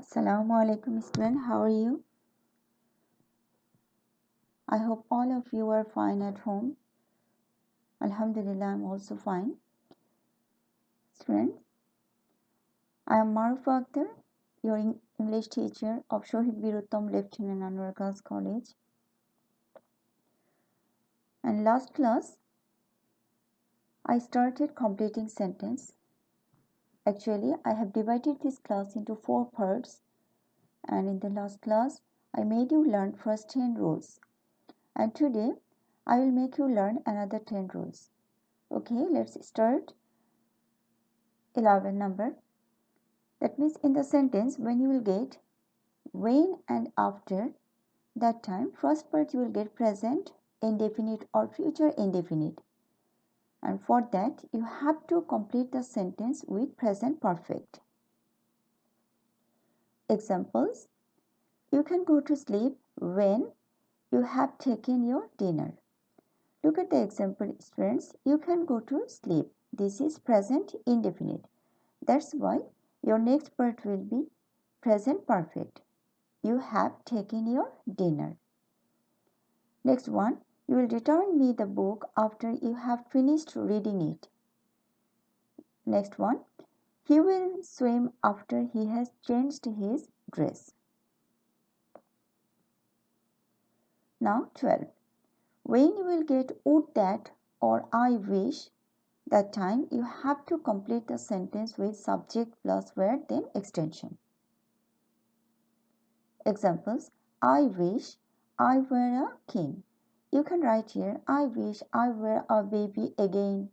Assalamu alaikum student, how are you? I hope all of you are fine at home. Alhamdulillah, I'm also fine. Students, I am Marufa Akter, your English teacher of Shaheed Uttam Lieutenant Anwar Girls College. And last class, I started completing sentence. Actually, I have divided this class into 4 parts. And in the last class, I made you learn first 10 rules. And today, I will make you learn another 10 rules. Okay, let's start. 11 number. That means in the sentence when you will get when and after, that time first part you will get present indefinite or future indefinite, and for that you have to complete the sentence with present perfect. Examples: you can go to sleep when you have taken your dinner. Look at the example, students. You can go to sleep. This is present indefinite. That's why your next part will be present perfect. You have taken your dinner. Next one, you will return me the book after you have finished reading it. Next one, he will swim after he has changed his dress. Now 12. When you will get would that or I wish, that time you have to complete the sentence with subject plus verb then extension. Examples: I wish I were a king. You can write here, I wish I were a baby again.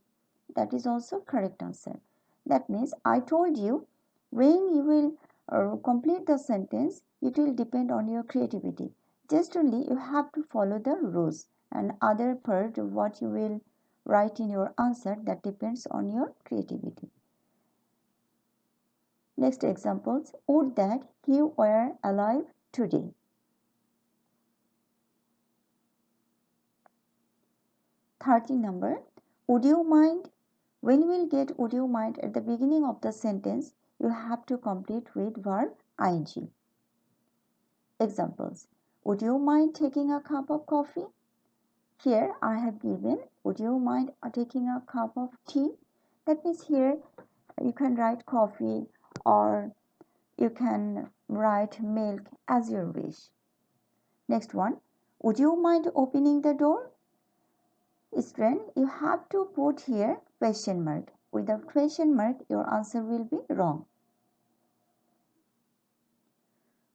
That is also correct answer. That means I told you when you will complete the sentence, it will depend on your creativity. Just only you have to follow the rules, and other part what you will write in your answer, that depends on your creativity. Next examples: would that he were alive today. 13 number, would you mind? When you will get would you mind at the beginning of the sentence, you have to complete with verb ing. Examples: would you mind taking a cup of coffee? Here I have given would you mind taking a cup of tea? That means here you can write coffee or you can write milk as your wish. Next one, would you mind opening the door? Student, you have to put here question mark. Without question mark, your answer will be wrong.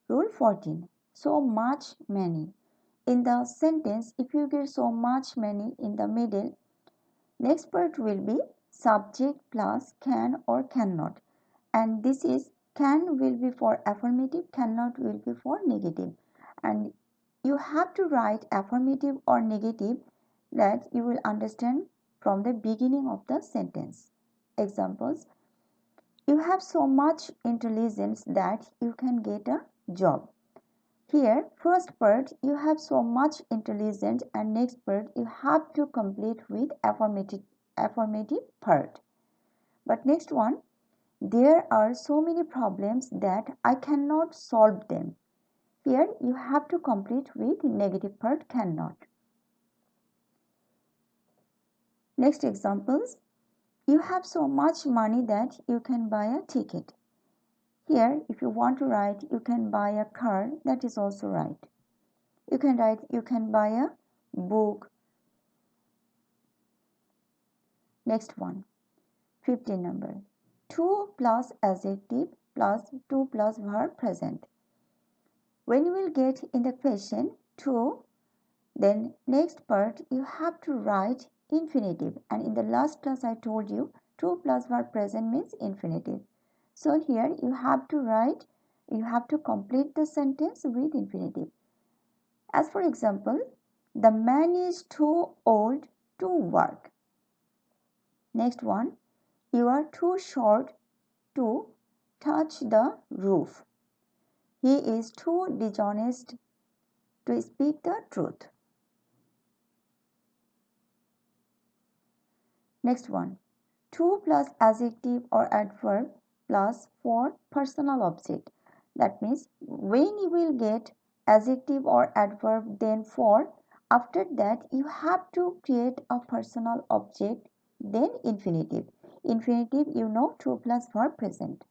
Rule 14. So much, many. In the sentence, if you get so much, many in the middle, next part will be subject plus can or cannot. And this is can will be for affirmative, cannot will be for negative. And you have to write affirmative or negative, that you will understand from the beginning of the sentence. Examples: you have so much intelligence that you can get a job. Here, first part you have so much intelligence, and next part you have to complete with affirmative part. But next one, there are so many problems that I cannot solve them. Here you have to complete with negative part cannot. Next examples, you have so much money that you can buy a ticket. Here, if you want to write you can buy a car, that is also right. You can write you can buy a book. Next one, 15 number. To plus adjective plus to plus verb present. When you will get in the question to, then next part you have to write infinitive, and in the last class I told you to plus verb present means infinitive. So here you have to write, you have to complete the sentence with infinitive. As for example, the man is too old to work. Next one, you are too short to touch the roof. He is too dishonest to speak the truth. Next one, to plus adjective or adverb plus for personal object. That means when you will get adjective or adverb then for, after that you have to create a personal object, then infinitive. Infinitive, you know, true plus verb present.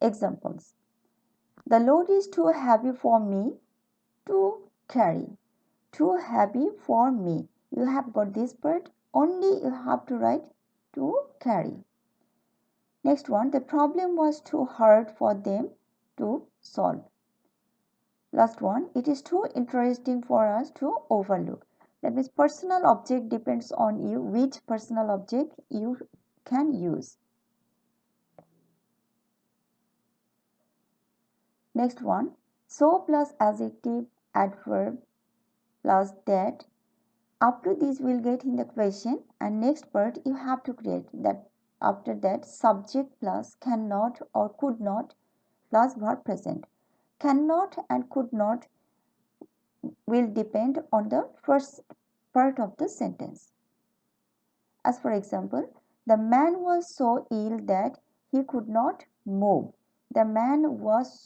Examples. The load is too heavy for me to carry. Too heavy for me. You have got this part, only you have to write to carry. Next one, the problem was too hard for them to solve. Last one, it is too interesting for us to overlook. That means personal object depends on you which personal object you can use. Next one, so plus adjective, adverb plus that. Up to this we'll get in the question, and next part you have to create that. After that, subject plus cannot or could not plus verb present. Cannot and could not will depend on the first part of the sentence. As for example, the man was so ill that he could not move. The man was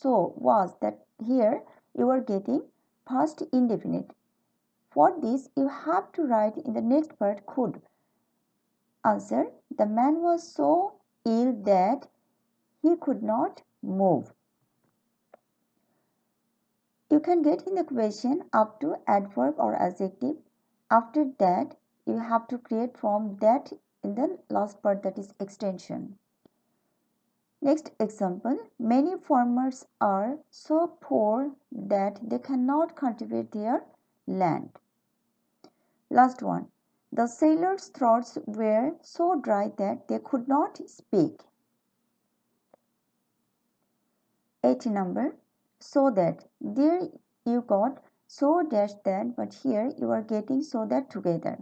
that here you are getting past indefinite. For this you have to write in the next part could. Answer, the man was so ill that he could not move. You can get in the question up to adverb or adjective. After that, you have to create from that in the last part, that is extension. Next example, many farmers are so poor that they cannot cultivate their land. Last one, the sailors' throats were so dry that they could not speak. 80 number, so that. There you got so dash that, but here you are getting so that together.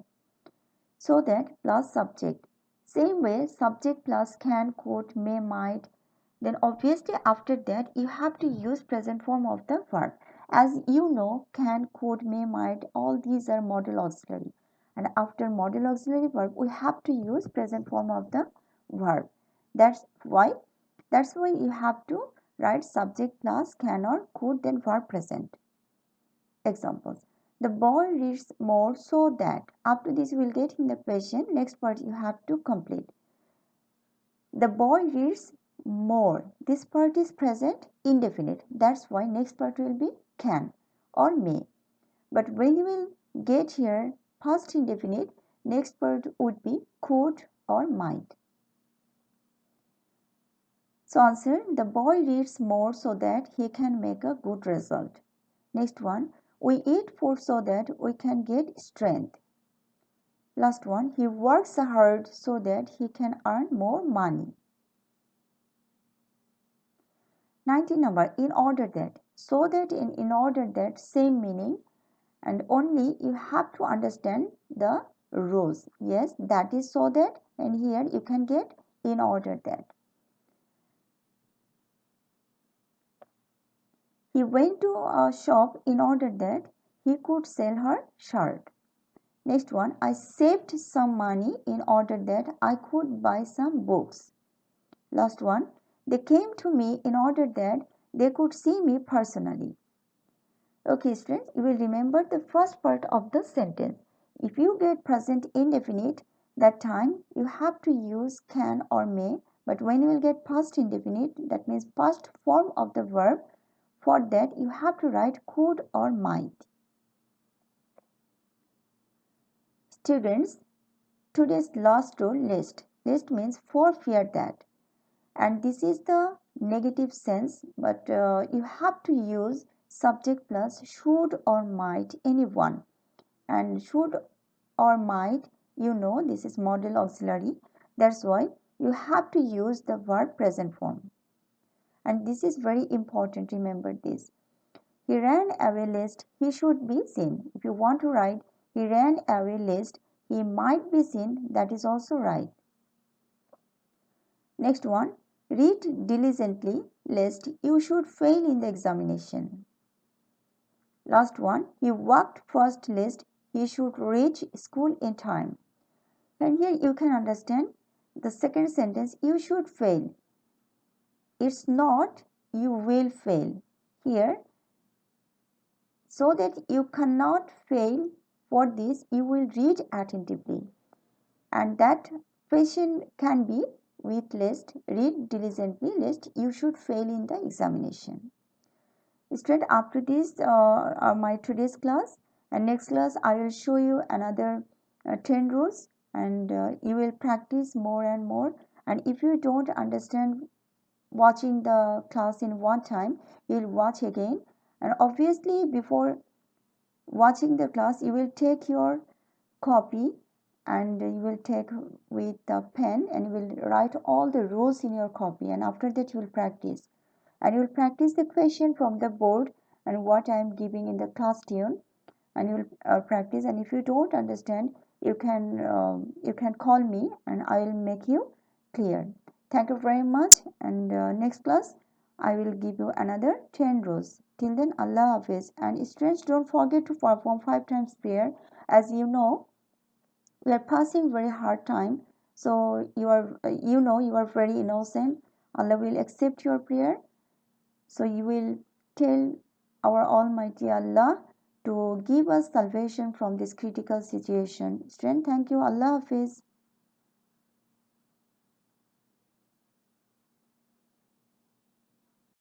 So that plus subject. Same way, subject plus can, could, may, might. Then obviously after that you have to use present form of the verb. As you know, can, could, may, might, all these are modal auxiliary. And after modal auxiliary verb, we have to use present form of the verb. That's why you have to write subject plus can or could, then verb present. Examples. The boy reads more so that. After this, we will get in the question. Next part you have to complete. The boy reads more. This part is present indefinite. That's why next part will be can or may. But when you will get here past indefinite, next part would be could or might. So answer, the boy reads more so that he can make a good result. Next one, we eat food so that we can get strength. Last one, he works hard so that he can earn more money. 19 number, in order that. So that and in order that, same meaning, and only you have to understand the rules. Yes, that is so that, and here you can get in order that. He went to a shop in order that he could sell her shirt. Next one, I saved some money in order that I could buy some books. Last one, they came to me in order that they could see me personally. Okay, students, you will remember the first part of the sentence. If you get present indefinite, that time you have to use can or may, but when you will get past indefinite, that means past form of the verb, for that you have to write could or might. Students, today's last rule, list. List means for fear that. And this is the negative sense, but you have to use subject plus should or might, anyone. And should or might, you know, this is modal auxiliary. That's why you have to use the verb present form. And this is very important, remember this. He ran away lest he should be seen. If you want to write he ran away lest he might be seen, that is also right. Next one, read diligently lest you should fail in the examination. Last one, he worked first lest he should reach school in time. And here you can understand the second sentence, you should fail. it's not you will fail. Here, so that you cannot fail for this, you will read attentively. And that question can be with list, read diligently lest you should fail in the examination. Student, after this my today's class, and next class I will show you another 10 rules, and you will practice more and more. And if you don't understand watching the class in one time, you will watch again. And obviously before watching the class you will take your copy, and you will take with the pen and you will write all the rules in your copy, and after that you will practice, and you will practice the question from the board and what I am giving in the class tune, and you will practice. And if you don't understand, you can call me and I will make you clear. Thank you very much, and next class I will give you another 10 rules. Till then, Allah Hafiz. And students, don't forget to perform 5 times prayer. As you know, we are passing very hard time, so you are very innocent. Allah will accept your prayer, so you will tell our Almighty Allah to give us salvation from this critical situation. Student, thank you. Allah Hafiz.